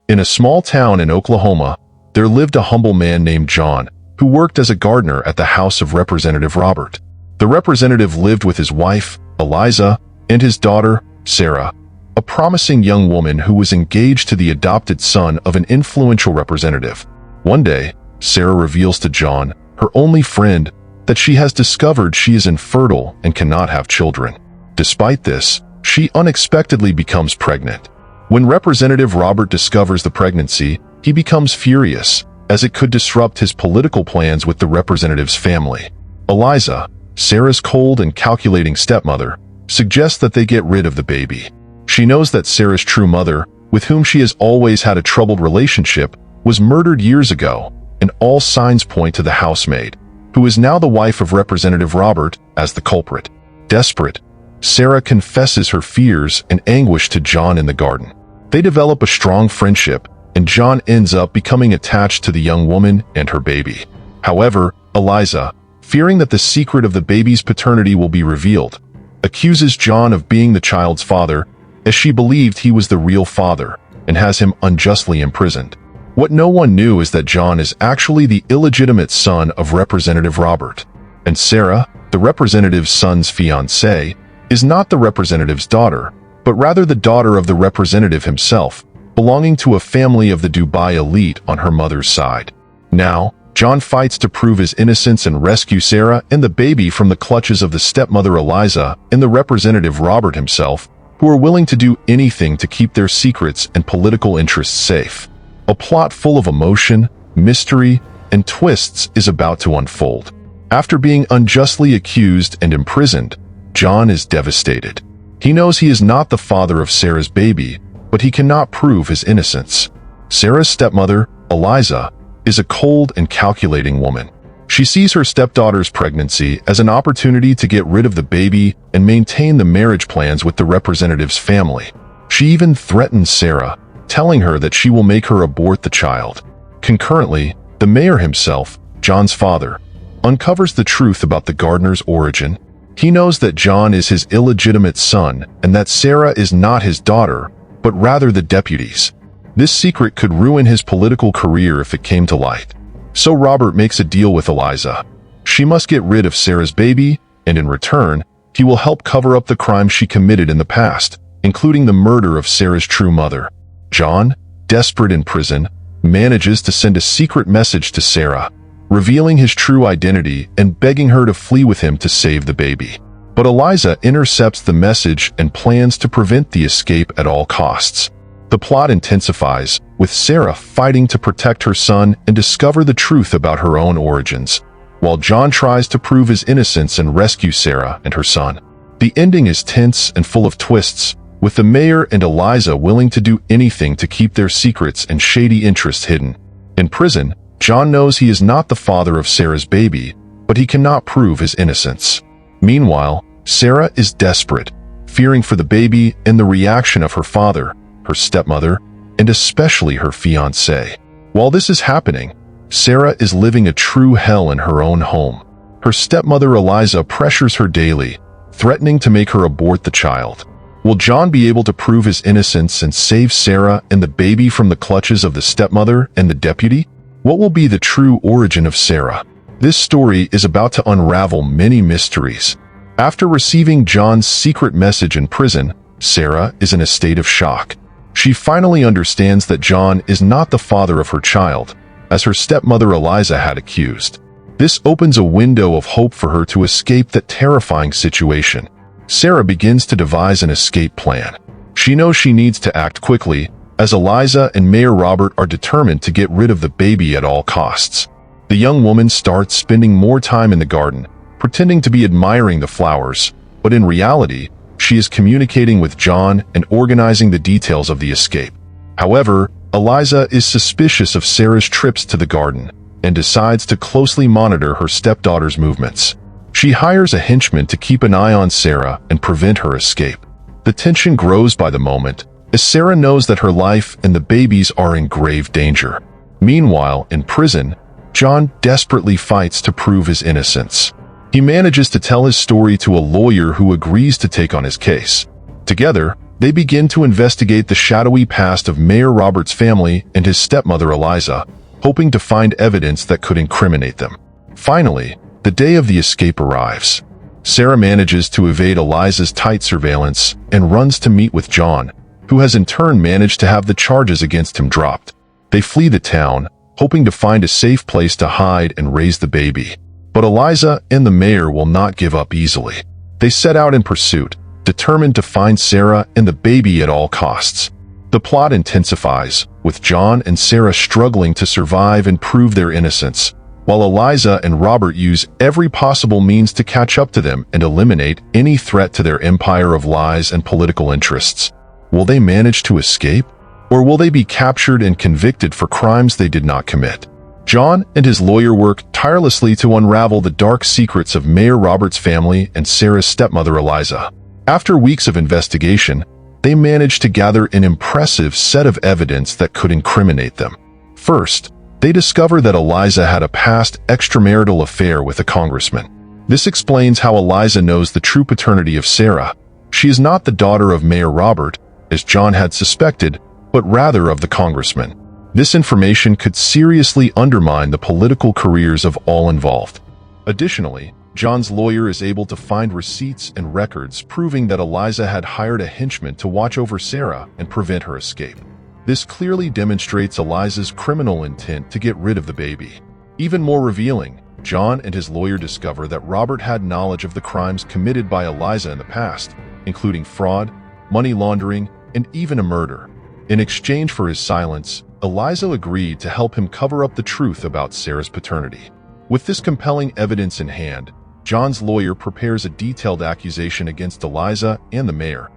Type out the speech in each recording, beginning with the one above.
In a small town in Oklahoma, there lived a humble man named John, who worked as a gardener at the house of Representative Robert. The representative lived with his wife, Eliza, and his daughter, Sarah, a promising young woman who was engaged to the adopted son of an influential representative. One day, Sarah reveals to John, her only friend, that she has discovered she is infertile and cannot have children. Despite this, she unexpectedly becomes pregnant. When Representative Robert discovers the pregnancy, he becomes furious, as it could disrupt his political plans with the representative's family. Eliza, Sarah's cold and calculating stepmother, suggests that they get rid of the baby. She knows that Sarah's true mother, with whom she has always had a troubled relationship, was murdered years ago, and all signs point to the housemaid, who is now the wife of Representative Robert, as the culprit. Desperate, Sarah confesses her fears and anguish to John in the garden. They develop a strong friendship, and John ends up becoming attached to the young woman and her baby. However, Eliza, fearing that the secret of the baby's paternity will be revealed, accuses John of being the child's father, as she believed he was the real father, and has him unjustly imprisoned. What no one knew is that John is actually the illegitimate son of Representative Robert, and Sarah, the representative's son's fiancée, is not the representative's daughter, but rather the daughter of the representative himself, belonging to a family of the Dubai elite on her mother's side. Now, John fights to prove his innocence and rescue Sarah and the baby from the clutches of the stepmother Eliza and the representative Robert himself, who are willing to do anything to keep their secrets and political interests safe. A plot full of emotion, mystery, and twists is about to unfold. After being unjustly accused and imprisoned, John is devastated. He knows he is not the father of Sarah's baby, but he cannot prove his innocence. Sarah's stepmother, Eliza, is a cold and calculating woman. She sees her stepdaughter's pregnancy as an opportunity to get rid of the baby and maintain the marriage plans with the representative's family. She even threatens Sarah, telling her that she will make her abort the child. Concurrently, the mayor himself, John's father, uncovers the truth about the gardener's origin. He knows that John is his illegitimate son and that Sarah is not his daughter, but rather the deputy's. This secret could ruin his political career if it came to light. So Robert makes a deal with Eliza. She must get rid of Sarah's baby, and in return, he will help cover up the crimes she committed in the past, including the murder of Sarah's true mother. John, desperate in prison, manages to send a secret message to Sarah, revealing his true identity and begging her to flee with him to save the baby. But Eliza intercepts the message and plans to prevent the escape at all costs. The plot intensifies, with Sarah fighting to protect her son and discover the truth about her own origins, while John tries to prove his innocence and rescue Sarah and her son. The ending is tense and full of twists, with the mayor and Eliza willing to do anything to keep their secrets and shady interests hidden. In prison, John knows he is not the father of Sarah's baby, but he cannot prove his innocence. Meanwhile, Sarah is desperate, fearing for the baby and the reaction of her father, her stepmother, and especially her fiancé. While this is happening, Sarah is living a true hell in her own home. Her stepmother Eliza pressures her daily, threatening to make her abort the child. Will John be able to prove his innocence and save Sarah and the baby from the clutches of the stepmother and the deputy? What will be the true origin of Sarah? This story is about to unravel many mysteries. After receiving John's secret message in prison, Sarah is in a state of shock. She finally understands that John is not the father of her child, as her stepmother Eliza had accused. This opens a window of hope for her to escape that terrifying situation. Sarah begins to devise an escape plan. She knows she needs to act quickly, as Eliza and Mayor Robert are determined to get rid of the baby at all costs. The young woman starts spending more time in the garden, pretending to be admiring the flowers, but in reality, she is communicating with John and organizing the details of the escape. However, Eliza is suspicious of Sarah's trips to the garden and decides to closely monitor her stepdaughter's movements. She hires a henchman to keep an eye on Sarah and prevent her escape. The tension grows by the moment, as Sarah knows that her life and the baby's are in grave danger. Meanwhile, in prison, John desperately fights to prove his innocence. He manages to tell his story to a lawyer who agrees to take on his case. Together, They begin to investigate the shadowy past of Mayor Robert's family and his stepmother Eliza, hoping to find evidence that could incriminate them. Finally, the day of the escape arrives. Sarah manages to evade Eliza's tight surveillance and runs to meet with John, who has in turn managed to have the charges against him dropped. They flee the town, hoping to find a safe place to hide and raise the baby. But Eliza and the mayor will not give up easily. They set out in pursuit, determined to find Sarah and the baby at all costs. The plot intensifies, with John and Sarah struggling to survive and prove their innocence, while Eliza and Robert use every possible means to catch up to them and eliminate any threat to their empire of lies and political interests. Will they manage to escape? Or will they be captured and convicted for crimes they did not commit? John and his lawyer work tirelessly to unravel the dark secrets of Mayor Robert's family and Sarah's stepmother Eliza. After weeks of investigation, they managed to gather an impressive set of evidence that could incriminate them. First, they discover that Eliza had a past extramarital affair with a congressman. This explains how Eliza knows the true paternity of Sarah. She is not the daughter of Mayor Robert, as John had suspected, but rather of the congressman. This information could seriously undermine the political careers of all involved. Additionally, John's lawyer is able to find receipts and records proving that Eliza had hired a henchman to watch over Sarah and prevent her escape. This clearly demonstrates Eliza's criminal intent to get rid of the baby. Even more revealing, John and his lawyer discover that Robert had knowledge of the crimes committed by Eliza in the past, including fraud, money laundering, and even a murder. In exchange for his silence, Eliza agreed to help him cover up the truth about Sarah's paternity. With this compelling evidence in hand, John's lawyer prepares a detailed accusation against Eliza and the mayor,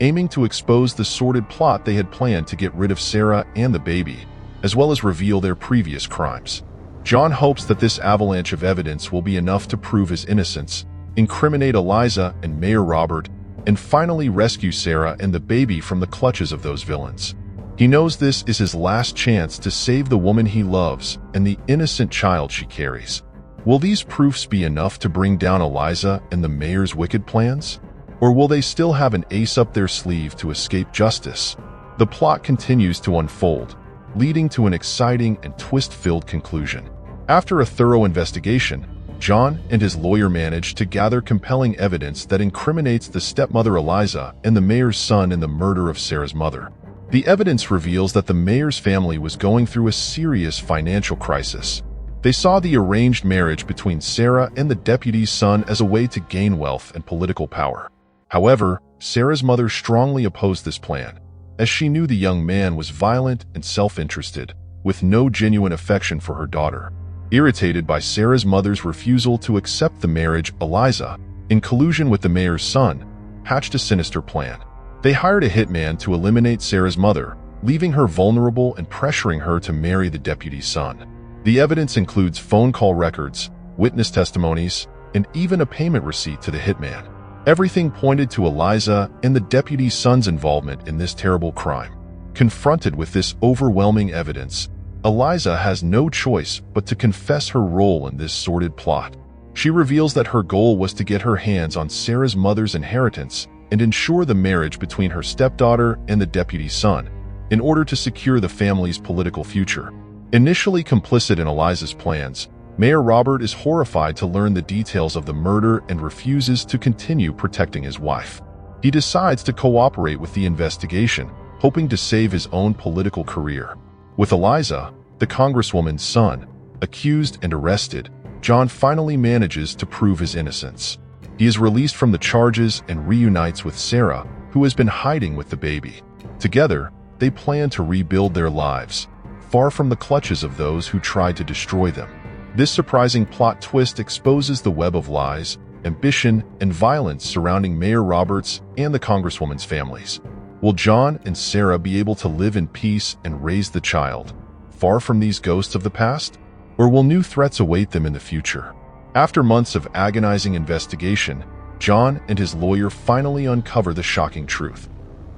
aiming to expose the sordid plot they had planned to get rid of Sarah and the baby, as well as reveal their previous crimes. John hopes that this avalanche of evidence will be enough to prove his innocence, incriminate Eliza and Mayor Robert, and finally rescue Sarah and the baby from the clutches of those villains. He knows this is his last chance to save the woman he loves and the innocent child she carries. Will these proofs be enough to bring down Eliza and the mayor's wicked plans? Or will they still have an ace up their sleeve to escape justice? The plot continues to unfold, leading to an exciting and twist-filled conclusion. After a thorough investigation, John and his lawyer manage to gather compelling evidence that incriminates the stepmother Eliza and the mayor's son in the murder of Sarah's mother. The evidence reveals that the mayor's family was going through a serious financial crisis. They saw the arranged marriage between Sarah and the deputy's son as a way to gain wealth and political power. However, Sarah's mother strongly opposed this plan, as she knew the young man was violent and self-interested, with no genuine affection for her daughter. Irritated by Sarah's mother's refusal to accept the marriage, Eliza, in collusion with the mayor's son, hatched a sinister plan. They hired a hitman to eliminate Sarah's mother, leaving her vulnerable and pressuring her to marry the deputy's son. The evidence includes phone call records, witness testimonies, and even a payment receipt to the hitman. Everything pointed to Eliza and the deputy's son's involvement in this terrible crime. Confronted with this overwhelming evidence, Eliza has no choice but to confess her role in this sordid plot. She reveals that her goal was to get her hands on Sarah's mother's inheritance and ensure the marriage between her stepdaughter and the deputy's son, in order to secure the family's political future. Initially complicit in Eliza's plans, Mayor Robert is horrified to learn the details of the murder and refuses to continue protecting his wife. He decides to cooperate with the investigation, hoping to save his own political career. With Eliza, the congresswoman's son, accused and arrested, John finally manages to prove his innocence. He is released from the charges and reunites with Sarah, who has been hiding with the baby. Together, they plan to rebuild their lives, far from the clutches of those who tried to destroy them. This surprising plot twist exposes the web of lies, ambition, and violence surrounding Mayor Roberts and the congresswoman's families. Will John and Sarah be able to live in peace and raise the child, far from these ghosts of the past? Or will new threats await them in the future? After months of agonizing investigation, John and his lawyer finally uncover the shocking truth.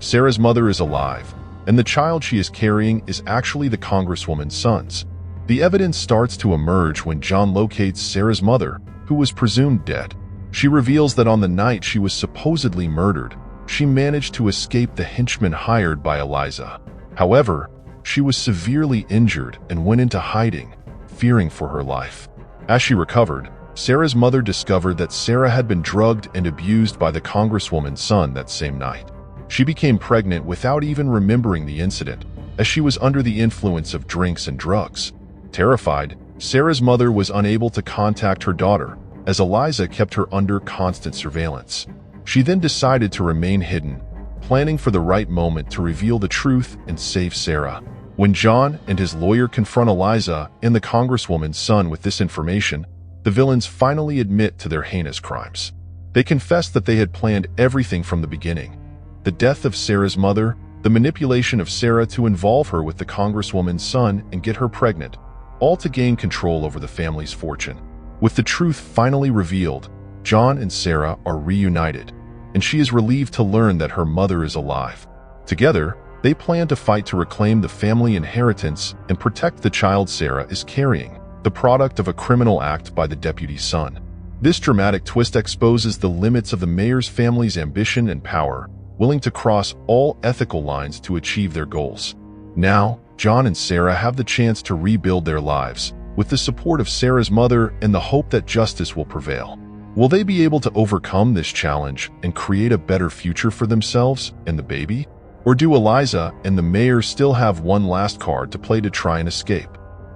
Sarah's mother is alive, and the child she is carrying is actually the congresswoman's son's. The evidence starts to emerge when John locates Sarah's mother, who was presumed dead. She reveals that on the night she was supposedly murdered, she managed to escape the henchmen hired by Eliza. However, she was severely injured and went into hiding, fearing for her life. As she recovered, Sarah's mother discovered that Sarah had been drugged and abused by the congresswoman's son that same night. She became pregnant without even remembering the incident, as she was under the influence of drinks and drugs. Terrified, Sarah's mother was unable to contact her daughter, as Eliza kept her under constant surveillance. She then decided to remain hidden, planning for the right moment to reveal the truth and save Sarah. When John and his lawyer confront Eliza and the congresswoman's son with this information, the villains finally admit to their heinous crimes. They confess that they had planned everything from the beginning: the death of Sarah's mother, the manipulation of Sarah to involve her with the congresswoman's son and get her pregnant, all to gain control over the family's fortune. With the truth finally revealed, John and Sarah are reunited, and she is relieved to learn that her mother is alive. Together, they plan to fight to reclaim the family inheritance and protect the child Sarah is carrying, the product of a criminal act by the deputy's son. This dramatic twist exposes the limits of the mayor's family's ambition and power, willing to cross all ethical lines to achieve their goals. Now, John and Sarah have the chance to rebuild their lives, with the support of Sarah's mother and the hope that justice will prevail. Will they be able to overcome this challenge and create a better future for themselves and the baby? Or do Eliza and the mayor still have one last card to play to try and escape?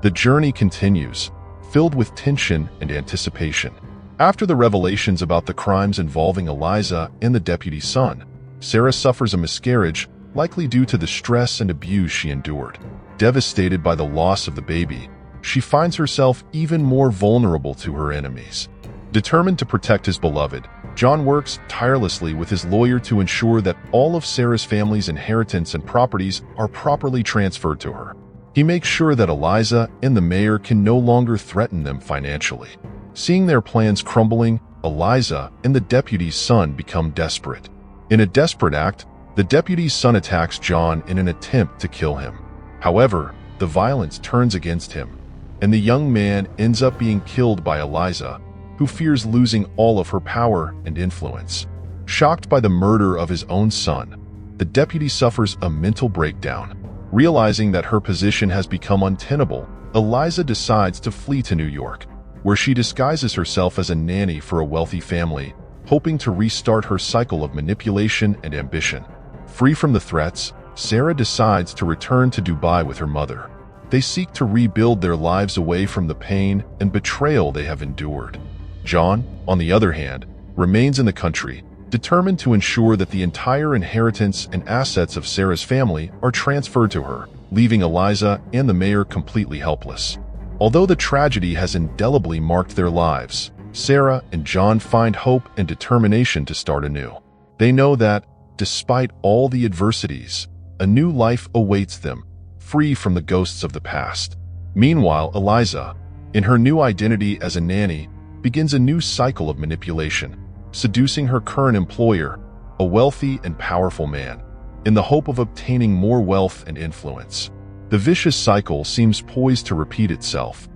The journey continues, filled with tension and anticipation. After the revelations about the crimes involving Eliza and the deputy's son, Sarah suffers a miscarriage, likely due to the stress and abuse she endured. Devastated by the loss of the baby, she finds herself even more vulnerable to her enemies. Determined to protect his beloved, John works tirelessly with his lawyer to ensure that all of Sarah's family's inheritance and properties are properly transferred to her. He makes sure that Eliza and the mayor can no longer threaten them financially. Seeing their plans crumbling, Eliza and the deputy's son become desperate. In a desperate act, the deputy's son attacks John in an attempt to kill him. However, the violence turns against him, and the young man ends up being killed by Eliza, who fears losing all of her power and influence. Shocked by the murder of his own son, the deputy suffers a mental breakdown. Realizing that her position has become untenable, Eliza decides to flee to New York, where she disguises herself as a nanny for a wealthy family, hoping to restart her cycle of manipulation and ambition. Free from the threats, Sarah decides to return to Dubai with her mother. They seek to rebuild their lives away from the pain and betrayal they have endured. John, on the other hand, remains in the country, determined to ensure that the entire inheritance and assets of Sarah's family are transferred to her, leaving Eliza and the mayor completely helpless. Although the tragedy has indelibly marked their lives, Sarah and John find hope and determination to start anew. They know that, despite all the adversities, a new life awaits them, free from the ghosts of the past. Meanwhile, Eliza, in her new identity as a nanny, begins a new cycle of manipulation, seducing her current employer, a wealthy and powerful man, in the hope of obtaining more wealth and influence. The vicious cycle seems poised to repeat itself,